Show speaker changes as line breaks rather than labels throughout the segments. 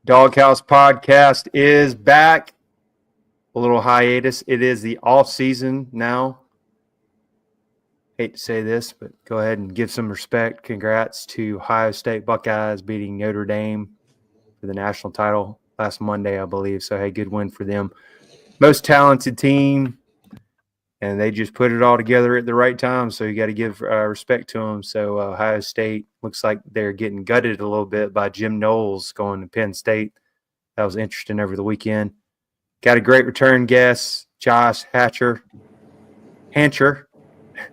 Doghouse Podcast is back. A little hiatus. It is the off season now. Hate to say this, but go ahead and give some respect. Congrats to Ohio State Buckeyes beating Notre Dame for the national title last Monday, I believe. So, hey, good win for them. Most talented team, and they just put it all together at the right time. So, you got to give respect to them. So, Ohio State looks like they're getting gutted a little bit by Jim Knowles going to Penn State. That was interesting over the weekend. Got a great return guest, Josh Hatcher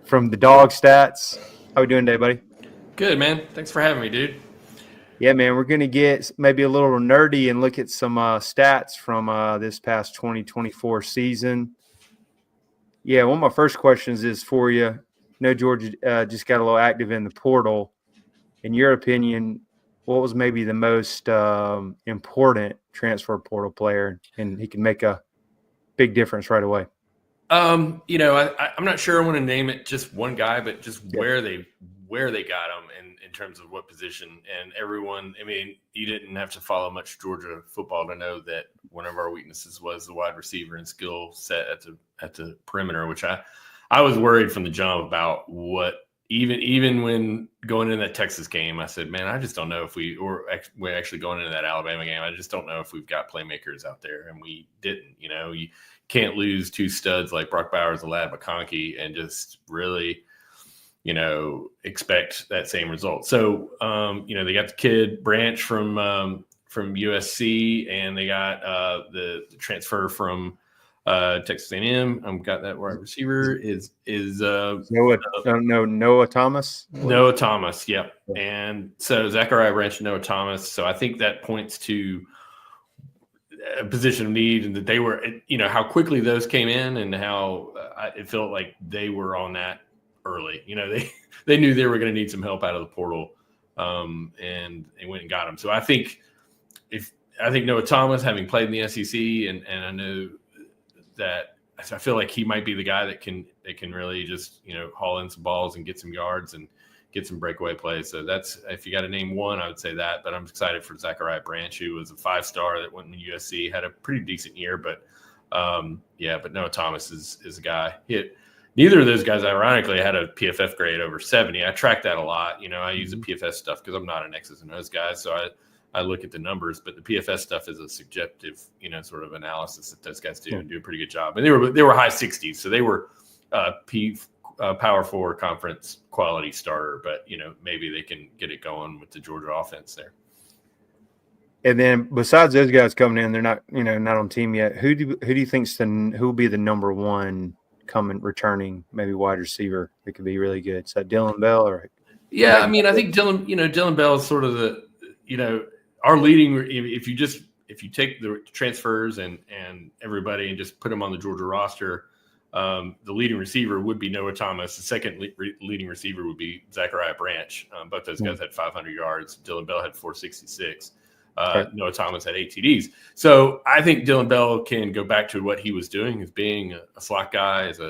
from the Dawg Stats. How we doing today, buddy?
Good, man. Thanks for having me, dude.
Yeah, man. We're going to get maybe a little nerdy and look at some stats from this past 2024 season. Yeah, one of my first questions is for you. I know Georgia just got a little active in the portal. In your opinion, what was maybe the most important transfer portal player, and he can make a big difference right away?
I'm not sure I want to name it just one guy, but just where they got him in terms of what position. And everyone, I mean, you didn't have to follow much Georgia football to know that one of our weaknesses was the wide receiver and skill set at the perimeter, which I was worried from the jump about what. Even when going into that Texas game, I said, man, I just don't know if we're actually going into that Alabama game. I just don't know if we've got playmakers out there. And we didn't. You can't lose two studs like Brock Bowers and Lad McConkey and just really, expect that same result. So, they got the kid Branch from USC, and they got the transfer from Texas A&M. Got that wide receiver is
Noah Thomas.
Noah Thomas, yep. And so Zachariah Branch, Noah Thomas. So I think that points to a position of need, and that they were, how quickly those came in, and how it felt like they were on that early. They knew they were going to need some help out of the portal, and they went and got them. So I think Noah Thomas, having played in the SEC, and I know that I feel like he might be the guy that can really just haul in some balls and get some yards and get some breakaway plays. So that's, if you got to name one, I would say that. But I'm excited for Zachariah Branch, who was a 5-star that went to USC, had a pretty decent year. But but Noah Thomas is a guy. Neither of those guys, ironically, had a PFF grade over 70. I track that a lot. I use the PFF stuff because I'm not an X's and O's guy, so I look at the numbers, but the PFS stuff is a subjective, sort of analysis that those guys do and do a pretty good job. And they were high 60s, so they were Power 4 conference quality starter. But maybe they can get it going with the Georgia offense there.
And then besides those guys coming in, they're not not on team yet. Who do you think's who will be the number one returning maybe wide receiver that could be really good? Is that Dylan Bell or?
Yeah, I mean, I think Dylan Bell is sort of the our leading, if you take the transfers and everybody and just put them on the Georgia roster, the leading receiver would be Noah Thomas. The second leading receiver would be Zachariah Branch. Both those guys had 500 yards. Dylan Bell had 466. Noah Thomas had 8 TDs. So I think Dylan Bell can go back to what he was doing, as being a slot guy, as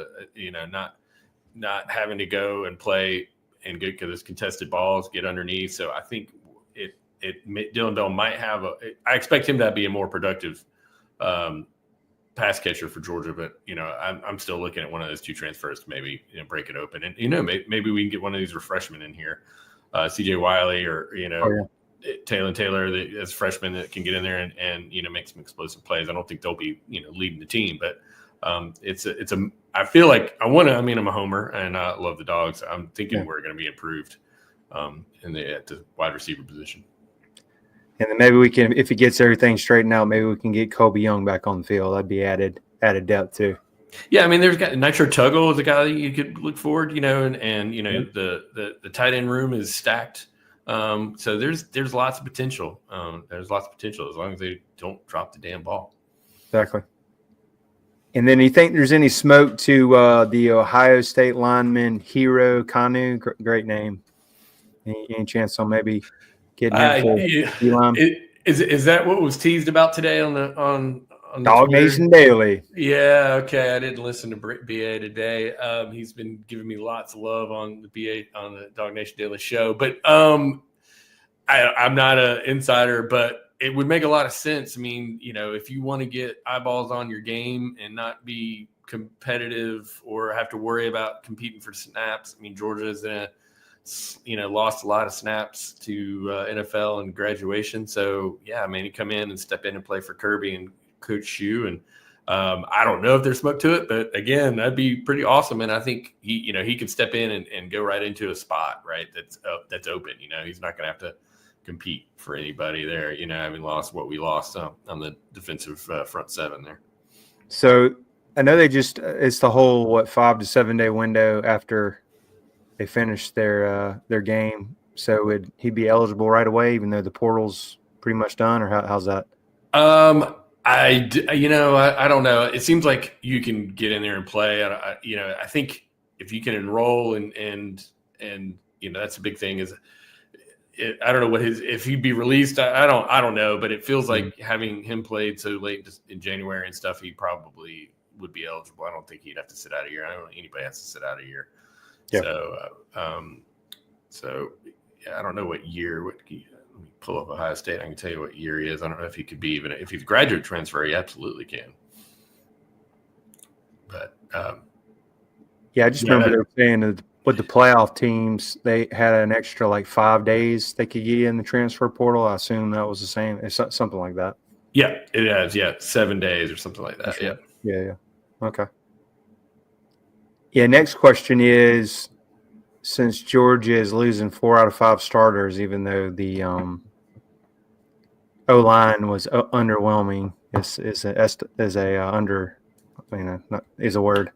not having to go and play and get those contested balls, get underneath. So I think Dylan Bell might have I expect him to be a more productive pass catcher for Georgia, but I'm still looking at one of those two transfers to maybe break it open, and maybe we can get one of these freshmen in here, CJ Wiley or Taylor as freshmen that can get in there and make some explosive plays. I don't think they'll be leading the team, but I feel like I'm a homer and I love the Dogs. I'm thinking we're going to be improved at the wide receiver position.
And then maybe we can, if he gets everything straightened out, maybe we can get Kobe Young back on the field. That'd be added depth too.
Yeah, I mean, there's Nitro Tuggle is a guy that you could look forward, the tight end room is stacked. So there's lots of potential. There's lots of potential as long as they don't drop the damn ball.
Exactly. And then you think there's any smoke to the Ohio State lineman Hero Kanu? Great name. Any chance on maybe getting him
Is that what was teased about today on
Dog Nation Daily?
Yeah, okay. I didn't listen to BA today. He's been giving me lots of love on the Dog Nation Daily show, but I'm not an insider. But it would make a lot of sense. I mean, if you want to get eyeballs on your game and not be competitive or have to worry about competing for snaps. I mean, Georgia's lost a lot of snaps to NFL and graduation. So yeah, I mean, you come in and step in and play for Kirby and Coach Shue, and I don't know if there's smoke to it, but again, that'd be pretty awesome. And I think he can step in and go right into a spot, right? That's open. He's not going to have to compete for anybody there. Having lost what we lost on the defensive front seven there.
So I know it's the whole 5 to 7 day window after they finish their game. So would he be eligible right away, even though the portal's pretty much done, or how's that?
I don't know. It seems like you can get in there and play. I think if you can enroll and that's a big thing. I don't know if he'd be released. I don't know, but it feels like having him played so late in January and stuff, he probably would be eligible. I don't think he'd have to sit out a year. I don't think anybody has to sit out a year. Yeah. So I don't know what year. Let me pull up Ohio State. I can tell you what year he is. I don't know if he could be even if he's a graduate transfer. He absolutely can. But
I just remember they were saying that with the playoff teams, they had an extra 5 days they could get in the transfer portal. I assume that was the same. It's something like that.
Yeah, it is. Yeah, 7 days or something like that.
Right. Yeah. Okay. Yeah, next question is, since Georgia is losing 4 out of 5 starters, even though the O-line was underwhelming, is a word.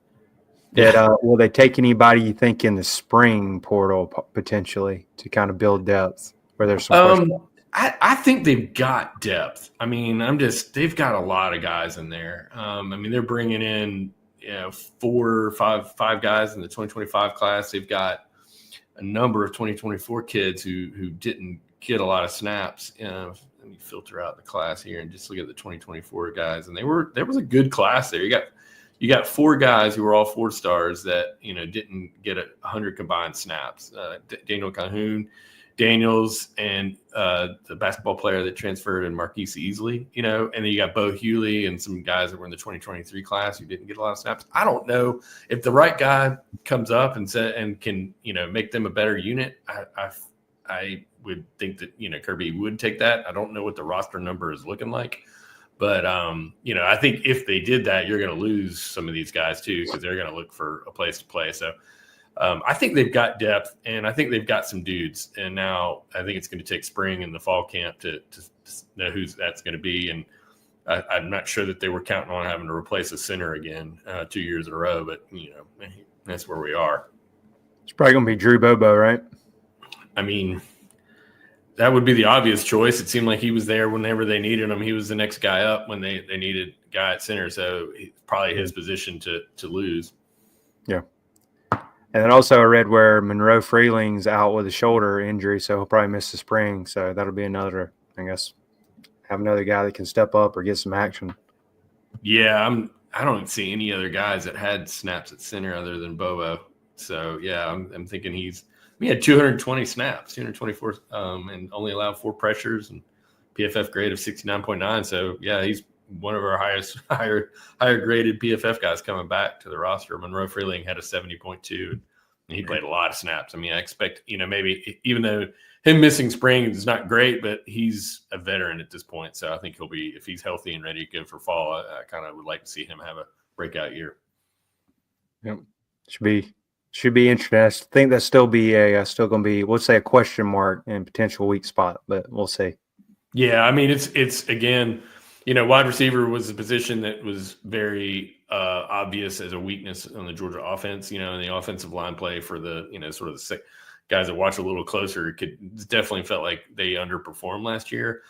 Will they take anybody you think in the spring portal potentially to kind of build depth where there's some
I think they've got depth. I mean, they've got a lot of guys in there. I mean, they're bringing in 4 or 5 guys in the 2025 class. They've got a number of 2024 kids who didn't get a lot of snaps. Let me filter out the class here and just look at the 2024 guys. And there was a good class there. You got 4 guys who were all 4 stars that didn't get 100 combined snaps. Daniel Calhoun, Daniels, and the basketball player that transferred, and Marquise Easley, and then you got Bo Hewley and some guys that were in the 2023 class who didn't get a lot of snaps. I don't know if the right guy comes up and can make them a better unit. I would think that Kirby would take that. I don't know what the roster number is looking like, but I think if they did that, you're going to lose some of these guys too, because they're going to look for a place to play. So I think they've got depth, and I think they've got some dudes. And now I think it's going to take spring and the fall camp to know who that's going to be. And I'm not sure that they were counting on having to replace a center again 2 years in a row, but that's where we are.
It's probably going to be Drew Bobo, right?
I mean, that would be the obvious choice. It seemed like he was there whenever they needed him. He was the next guy up when they needed a guy at center. So it's probably his position to lose. Yeah.
And then also I read where Monroe Freeling's out with a shoulder injury, so he'll probably miss the spring. So that'll be another, I guess, have another guy that can step up or get some action.
Yeah, I don't see any other guys that had snaps at center other than Bobo. So yeah, I'm thinking we had 220 snaps, 224, and only allowed 4 pressures and PFF grade of 69.9. So yeah, he's one of our higher graded PFF guys coming back to the roster. Monroe Freeling had a 70.2, and he played a lot of snaps. I mean, I expect, maybe even though him missing spring is not great, but he's a veteran at this point. So I think he'll be, if he's healthy and ready to go for fall, I kind of would like to see him have a breakout year.
Yep. Should be interesting. I think that's still going to be, we'll say, a question mark and potential weak spot, but we'll see.
Yeah, I mean, it's again, wide receiver was a position that was very obvious as a weakness on the Georgia offense. And the offensive line play for the sort of the guys that watch a little closer definitely felt like they underperformed last year.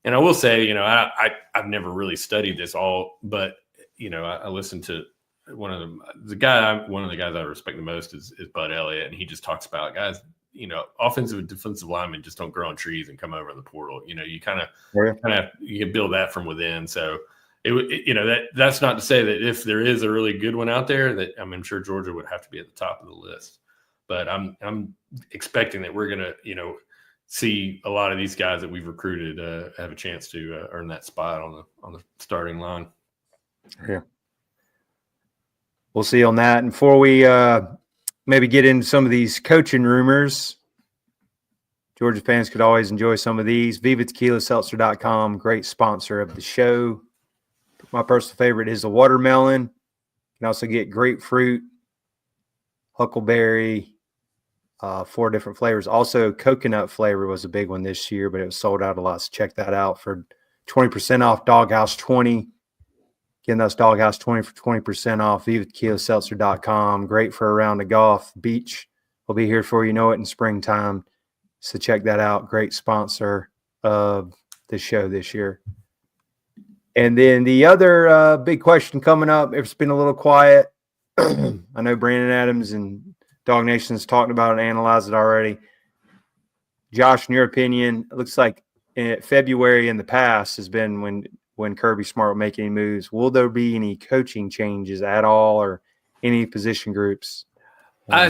And I will say, I've never really studied this all, but I listened to one of the guys I respect the most is Bud Elliott, and he just talks about guys. Offensive and defensive linemen just don't grow on trees and come over in the portal. You kind of you can build that from within. So that's not to say that if there is a really good one out there, that I'm sure Georgia would have to be at the top of the list. But I'm expecting that we're gonna see a lot of these guys that we've recruited have a chance to earn that spot on the starting line.
Yeah. We'll see on that. And before we maybe get into some of these coaching rumors, Georgia fans could always enjoy some of these. VivaTequilaSeltzer.com, great sponsor of the show. My personal favorite is the watermelon. You can also get grapefruit, huckleberry, 4 different flavors. Also, coconut flavor was a big one this year, but it was sold out a lot. So check that out for 20% off. Doghouse 20. Again, that's Doghouse 20 for 20% off. VivaTequilaSeltzer.com. Great for a round of golf. Beach will be here for you know it in springtime. So check that out. Great sponsor of the show this year. And then the other big question coming up, it's been a little quiet. I know Brandon Adams and Dog Nation's talked about it and analyzed it already. Josh, in your opinion, it looks like February in the past has been when Kirby Smart will make any moves. Will there be any coaching changes at all or any position groups?
All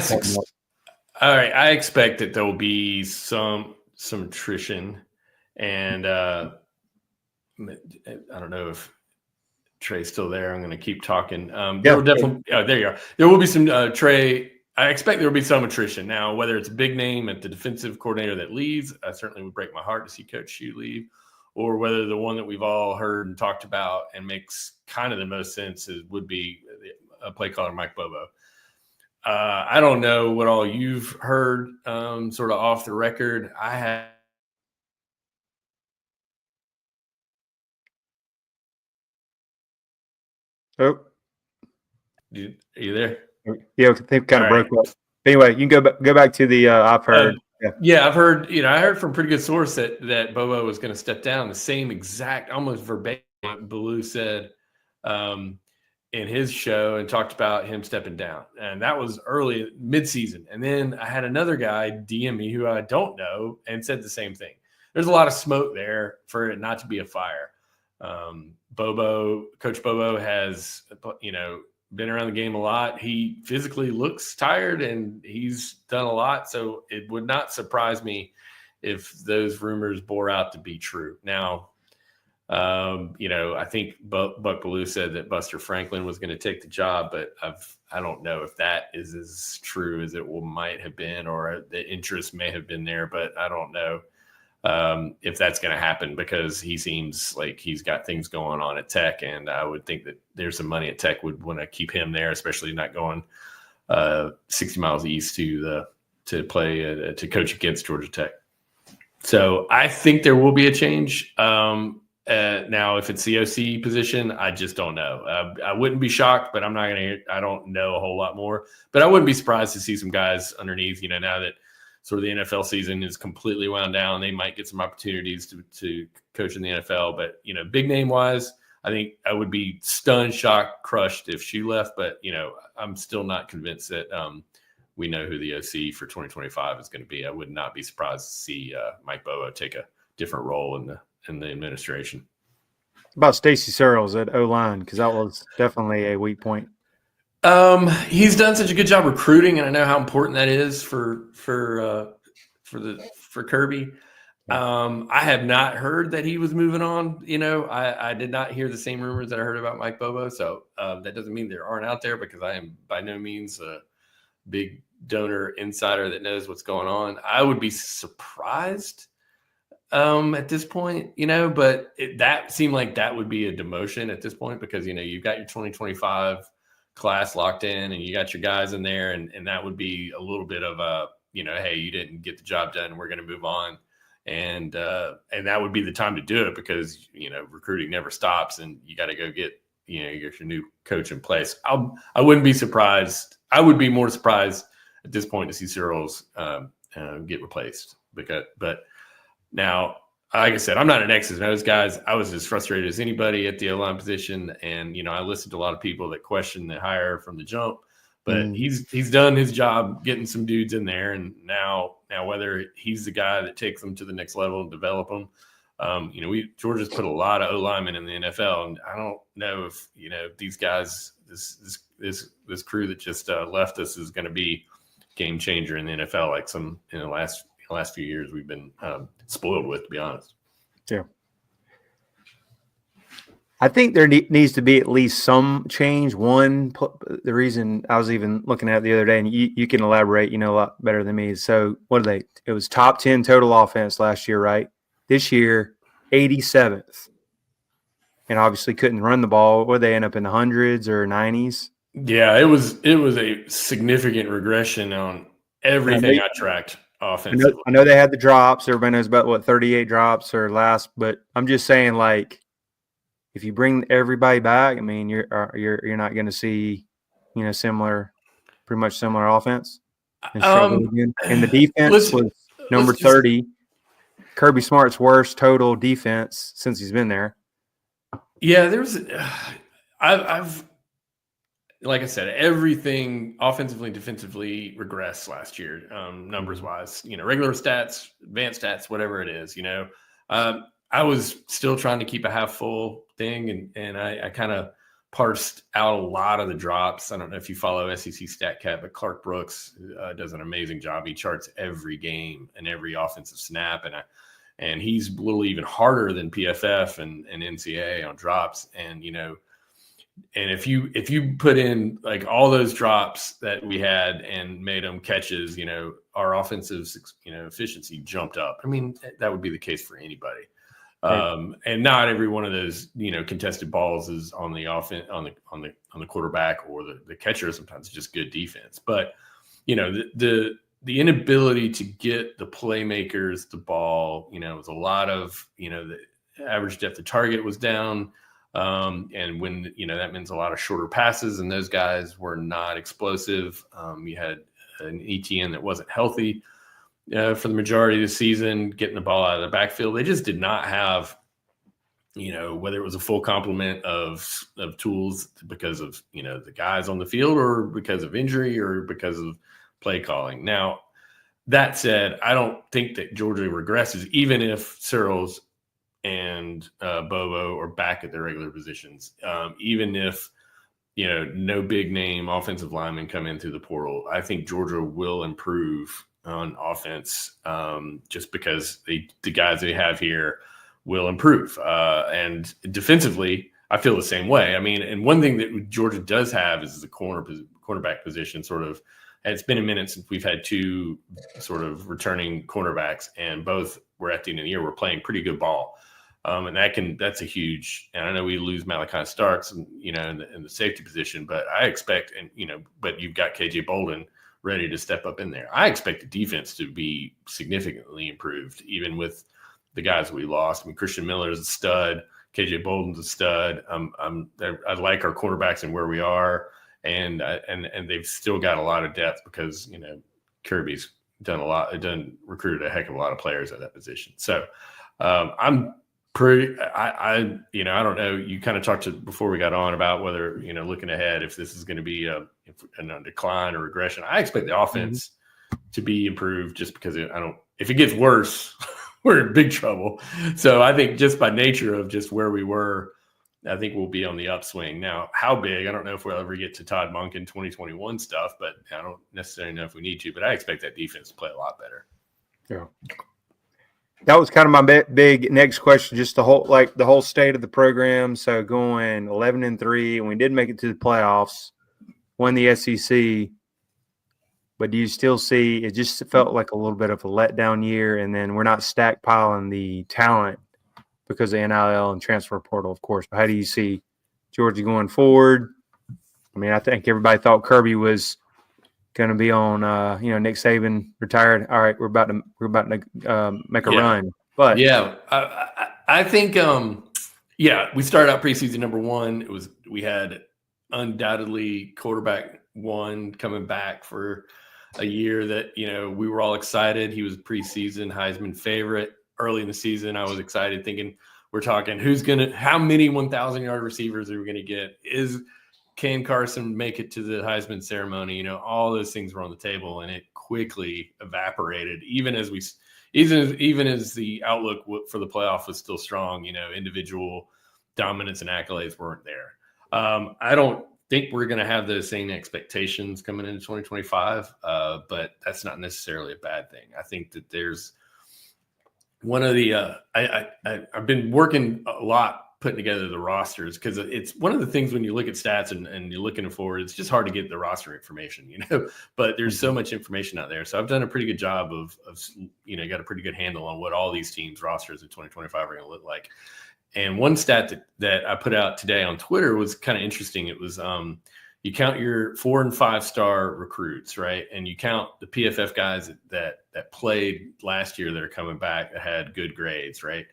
right. I expect that there will be some attrition, and I don't know if Trey's still there. I'm going to keep talking. There will definitely. There you are. There will be some Trey. I expect there will be some attrition. Now, whether it's a big name at the defensive coordinator that leaves, I certainly would break my heart to see Coach Shue leave, or whether the one that we've all heard and talked about and makes kind of the most sense would be a play caller, Mike Bobo. I don't know what all you've heard sort of off the record. I have.
Oh.
Are you there?
Yeah, they kind of broke up. Anyway, you can go back to the I've heard.
Yeah, I've heard. I heard from a pretty good source that Bobo was going to step down. The same exact, almost verbatim, what Ballou said in his show and talked about him stepping down. And that was early mid-season. And then I had another guy DM me who I don't know and said the same thing. There's a lot of smoke there for it not to be a fire. Coach Bobo has, been around the game a lot. He physically looks tired and he's done a lot. So it would not surprise me if those rumors bore out to be true. Now, I think Buck Ballou said that Buster Franklin was going to take the job, but I don't know if that is as true as it might have been, or the interest may have been there, but I don't know if that's going to happen, because he seems like he's got things going on at Tech, and I would think that there's some money at Tech would want to keep him there, especially not going 60 miles east to coach against Georgia Tech. So I think there will be a change. Now, if it's the OC position, I just don't know. I wouldn't be shocked, but I don't know a whole lot more. But I wouldn't be surprised to see some guys underneath, now that sort of the NFL season is completely wound down. They might get some opportunities to coach in the NFL. But, big name wise, I think I would be stunned, shocked, crushed if Shue left. But, I'm still not convinced that we know who the OC for 2025 is going to be. I would not be surprised to see Mike Bobo take a different role in the administration.
About Stacey Searles at O-line, because that was definitely a weak point.
He's done such a good job recruiting, and I know how important that is for Kirby. I have not heard that he was moving on. I did not hear the same rumors that I heard about Mike Bobo. So that doesn't mean there aren't out there, because I am by no means a big donor insider that knows what's going on. I would be surprised at this point, but that seemed like that would be a demotion at this point, because, you've got your 2025 class locked in and you got your guys in there, and that would be a little bit of a, hey, you didn't get the job done, we're going to move on. And that would be the time to do it, because, recruiting never stops, and you got to go get your new coach in place. I wouldn't be surprised. I would be more surprised at this point to see Searles get replaced, but now, like I said, I'm not an X's and O's guys. I was as frustrated as anybody at the O-line position. And, I listened to a lot of people that question the hire from the jump, but he's done his job getting some dudes in there. And now whether he's the guy that takes them to the next level and develop them, Georgia's put a lot of O-linemen in the NFL. And I don't know if, these guys, this crew that just left us is going to be game changer in the NFL, like some in the last the last few years we've been spoiled with, to be honest.
Yeah. I think there needs to be at least some change. One, the reason I was even looking at it the other day, and you can elaborate, a lot better than me. So what are they? It was top 10 total offense last year, right? This year, 87th. And obviously couldn't run the ball. Would they end up in the hundreds or 90s?
Yeah, it was a significant regression on everything I tracked offensively.
I know they had the drops. Everybody knows about 38 drops or last, but I'm just saying, like, if you bring everybody back, I mean, you're not going to see, pretty much similar offense. And struggle again. And the defense was number 30. Kirby Smart's worst total defense since he's been there.
Yeah, I've like I said, everything offensively and defensively regressed last year, numbers wise. Regular stats, advanced stats, whatever it is. I was still trying to keep a half full thing, and I kind of parsed out a lot of the drops. I don't know if you follow SEC StatCat, but Clark Brooks does an amazing job. He charts every game and every offensive snap, and he's a little even harder than PFF and NCAA on drops. And and if you put in like all those drops that we had and made them catches, our offensive efficiency jumped up. I mean, that would be the case for anybody. And not every one of those, contested balls is on the offense, on the quarterback or the catcher. Sometimes it's just good defense. But, the inability to get the playmakers the ball, it was a lot of, the average depth of target was down. And when, that means a lot of shorter passes, and those guys were not explosive. You had an ETN that wasn't healthy for the majority of the season, getting the ball out of the backfield. They just did not have, whether it was a full complement of tools because of, the guys on the field or because of injury or because of play calling. Now, that said, I don't think that Georgia regresses, even if Searles and Bobo are back at their regular positions. Even if, no big name offensive linemen come in through the portal, I think Georgia will improve on offense just because the guys they have here will improve. And defensively, I feel the same way. I mean, and one thing that Georgia does have is the cornerback position sort of. And it's been a minute since we've had two sort of returning cornerbacks, and both were at the end of the year. We're playing pretty good ball. And that's a huge, and I know we lose Malachi Starks and, in the safety position, but I expect, but you've got KJ Bolden ready to step up in there. I expect the defense to be significantly improved, even with the guys we lost. I mean, Christian Miller is a stud. KJ Bolden's a stud. I like our quarterbacks and where we are. And they've still got a lot of depth because, Kirby's done recruited a heck of a lot of players at that position. So I'm pretty, I don't know. You kind of talked to before we got on about whether, looking ahead, if this is going to be a decline or regression. I expect the offense to be improved just because if it gets worse, we're in big trouble. So I think just by nature of just where we were, I think we'll be on the upswing. Now, how big? I don't know if we'll ever get to Todd Monken 2021 stuff, but I don't necessarily know if we need to. But I expect that defense to play a lot better.
Yeah. That was kind of my big next question, just the whole state of the program. So going 11-3, and we did make it to the playoffs, won the SEC. But do you still see it just felt like a little bit of a letdown year, and then we're not stockpiling the talent because of NIL and transfer portal, of course. But how do you see Georgia going forward? I mean, I think everybody thought Kirby was going to be on, Nick Saban retired. All right, we're about to make a run. But
yeah, I think, we started out preseason number one. We had undoubtedly quarterback one coming back for a year that, we were all excited. He was preseason Heisman favorite. Early in the season, I was excited thinking we're talking how many 1,000-yard receivers are we going to get? Can Carson make it to the Heisman ceremony? All those things were on the table, and it quickly evaporated. Even as the outlook for the playoff was still strong, individual dominance and accolades weren't there. I don't think we're going to have those same expectations coming into 2025, but that's not necessarily a bad thing. I think that there's one of the I've been working a lot putting together the rosters, because it's one of the things when you look at stats and you're looking forward, it's just hard to get the roster information, but there's so much information out there. So I've done a pretty good job of got a pretty good handle on what all these teams rosters in 2025 are going to look like. And one stat that I put out today on Twitter was kind of interesting. It was you count your 4 and 5 star recruits, right? And you count the PFF guys that played last year that are coming back that had good grades, right?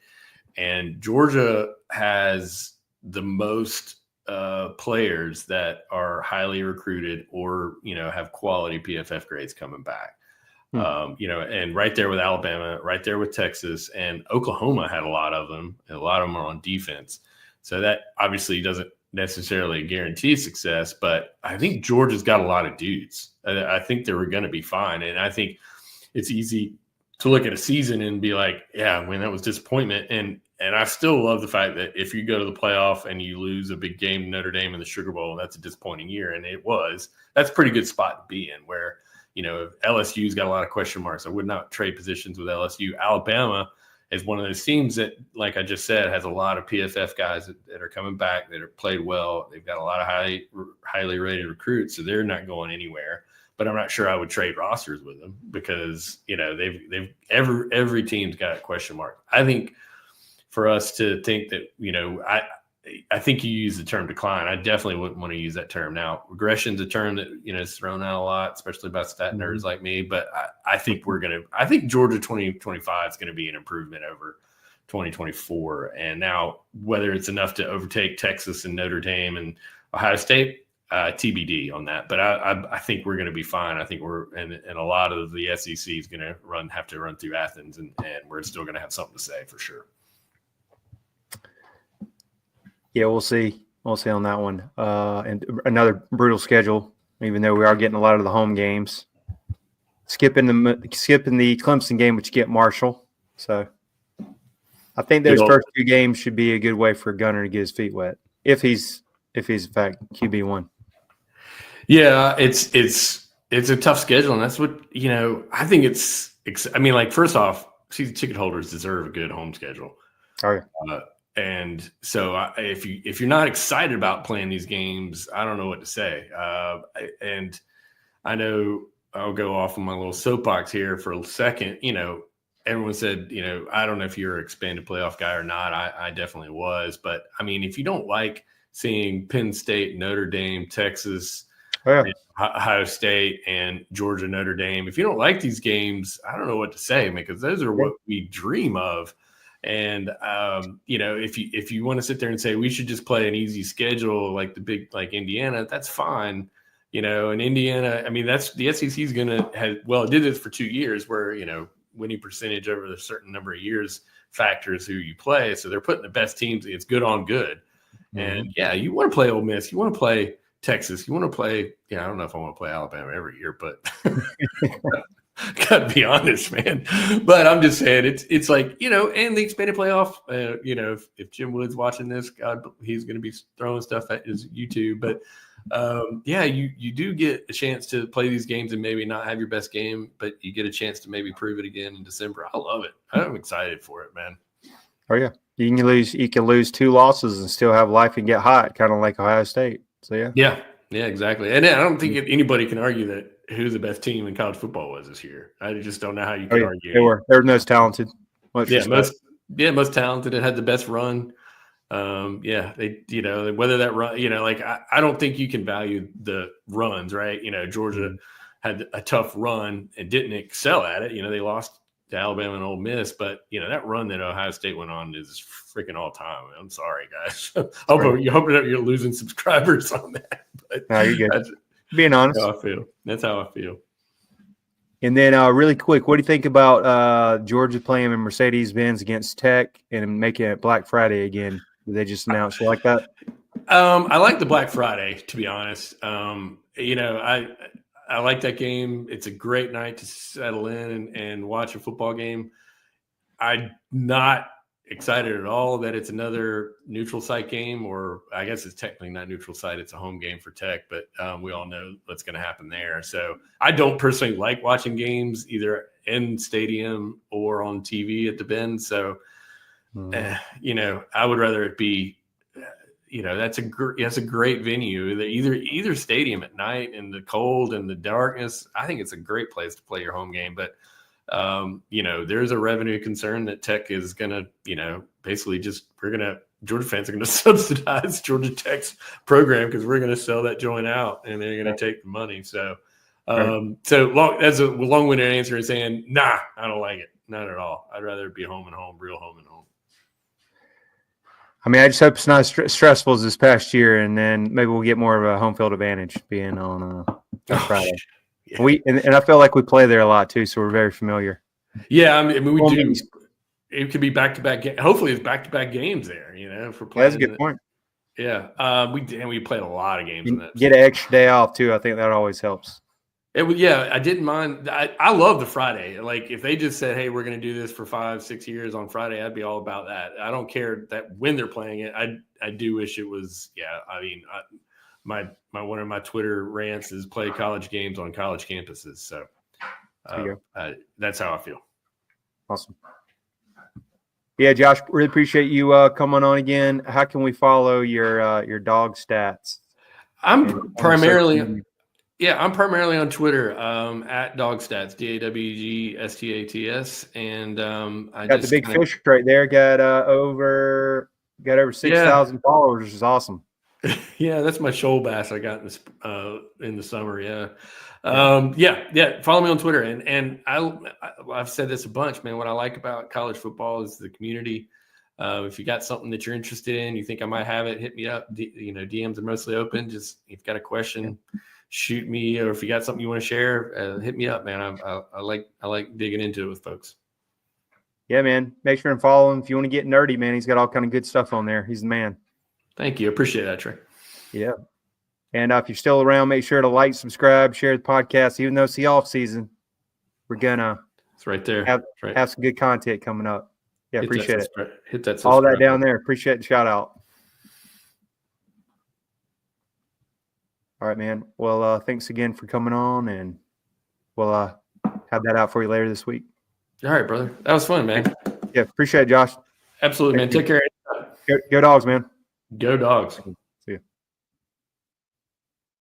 And Georgia has the most players that are highly recruited or, have quality PFF grades coming back. And right there with Alabama, right there with Texas, and Oklahoma had a lot of them. And a lot of them are on defense. So that obviously doesn't necessarily guarantee success, but I think Georgia's got a lot of dudes. I think they were going to be fine. And I think it's easy to look at a season and be like, yeah, man, that was disappointment. And I still love the fact that if you go to the playoff and you lose a big game to Notre Dame in the Sugar Bowl, that's a disappointing year. And that's a pretty good spot to be in, where, LSU's got a lot of question marks. I would not trade positions with LSU. Alabama is one of those teams that, like I just said, has a lot of PFF guys that are coming back, that have played well. They've got a lot of highly rated recruits, so they're not going anywhere. But I'm not sure I would trade rosters with them, because they've every team's got a question mark. I think for us to think that I think you use the term decline. I definitely wouldn't want to use that term. Now, regression's a term that is thrown out a lot, especially by stat nerds like me. But I think Georgia 2025 is going to be an improvement over 2024. And now, whether it's enough to overtake Texas and Notre Dame and Ohio State, TBD on that. But I think we're going to be fine. I think and a lot of the SEC is going to have to run through Athens, and we're still going to have something to say for sure.
Yeah, we'll see. We'll see on that one. And another brutal schedule, even though we are getting a lot of the home games. Skipping the Clemson game, which get Marshall. So I think those first 2 games should be a good way for Gunner to get his feet wet, if he's in fact QB1.
Yeah, it's a tough schedule, and that's what I think it's. I mean, like, first off, season ticket holders deserve a good home schedule.
Oh yeah.
And so if you're not excited about playing these games, I don't know what to say. And I know I'll go off on my little soapbox here for a second. Everyone said, I don't know if you're an expanded playoff guy or not. I definitely was. But, I mean, if you don't like seeing Penn State, Notre Dame, Texas, Ohio State, and Georgia, Notre Dame, if you don't like these games, I don't know what to say, because those are what we dream of. And if you want to sit there and say we should just play an easy schedule like like Indiana, that's fine. And Indiana, I mean, that's the SEC's going to have. Well, it did this for 2 years, where winning percentage over a certain number of years factors who you play. So they're putting the best teams. It's good on good. Mm-hmm. And yeah, you want to play Ole Miss, you want to play Texas, you want to play. I don't know if I want to play Alabama every year, but. Gotta be honest, man. But I'm just saying, it's like, and the expanded playoff, if Jim Wood's watching this, God, he's going to be throwing stuff at his YouTube. But you do get a chance to play these games and maybe not have your best game, but you get a chance to maybe prove it again in December. I love it. I'm excited for it, man.
Oh yeah, you can lose 2 losses and still have life and get hot, kind of like Ohio State. So
yeah, exactly. And I don't think anybody can argue that who the best team in college football was this year. I just don't know how you can argue.
They're most talented.
Most talented. It had the best run. They, whether that run, I don't think you can value the runs, right? Georgia had a tough run and didn't excel at it. They lost to Alabama and Ole Miss, but that run that Ohio State went on is freaking all time. I'm sorry, guys. I hope you're losing subscribers on that. But
no, you're good. Being honest.
That's how I feel.
And then really quick, what do you think about Georgia playing in Mercedes-Benz against Tech and making it Black Friday again? Did they just announce you like that?
I like the Black Friday, to be honest. I like that game. It's a great night to settle in and watch a football game. I'm not excited at all that it's another neutral site game, or I guess it's technically not neutral site. It's a home game for Tech, but we all know what's going to happen there. So I don't personally like watching games either in stadium or on TV at the Bend. So, I would rather it be, that's a great venue. Either stadium at night in the cold and the darkness. I think it's a great place to play your home game, but there's a revenue concern that Tech is going to, basically Georgia fans are going to subsidize Georgia Tech's program because we're going to sell that joint out and they're going to take the money. So, that's a long-winded answer in saying, nah, I don't like it. Not at all. I'd rather it be home and home, real home and home.
I mean, I just hope it's not as stressful as this past year, and then maybe we'll get more of a home field advantage being on Friday. Yeah. And I feel like we play there a lot too, so we're very familiar.
Yeah, I mean we do. It could be back-to-back. Hopefully, it's back-to-back games there. If we're playing.
That's a good point.
Yeah, we played a lot of games. In that.
Get an extra day off too. I think that always helps.
I didn't mind. I love the Friday. Like if they just said, "Hey, we're going to do this for 5-6 years on Friday," I'd be all about that. I don't care that when they're playing it. I do wish it was. Yeah, I mean, my one of my Twitter rants is play college games on college campuses. So that's how I feel.
Awesome. Yeah, Josh, really appreciate you coming on again. How can we follow your dog stats?
I'm primarily on Twitter at Dawg Stats, DAWGSTATS, and I
got the big fish right there. Got over 6,000 followers, which is awesome.
Yeah, that's my shoal bass I got in the summer. Yeah. Follow me on Twitter, and I've said this a bunch, man. What I like about college football is the community. If you got something that you're interested in, you think I might have it, hit me up. DMs are mostly open. Just if you've got a question, shoot me, or if you got something you want to share, hit me up, man. I like digging into it with folks.
Yeah, man. Make sure and follow him if you want to get nerdy, man. He's got all kind of good stuff on there. He's the man.
Thank you. I appreciate that, Trey.
Yeah. And if you're still around, make sure to like, subscribe, share the podcast. Even though it's the off season, we're gonna
it's right there.
Have some good content coming up. Yeah, appreciate it.
Hit that
all that down there. Appreciate the shout out. All right, man. Well, thanks again for coming on, and we'll have that out for you later this week.
All right, brother. That was fun, man.
Yeah, appreciate it, Josh.
Absolutely, man. Take care.
Go Dogs, man.
Go Dogs.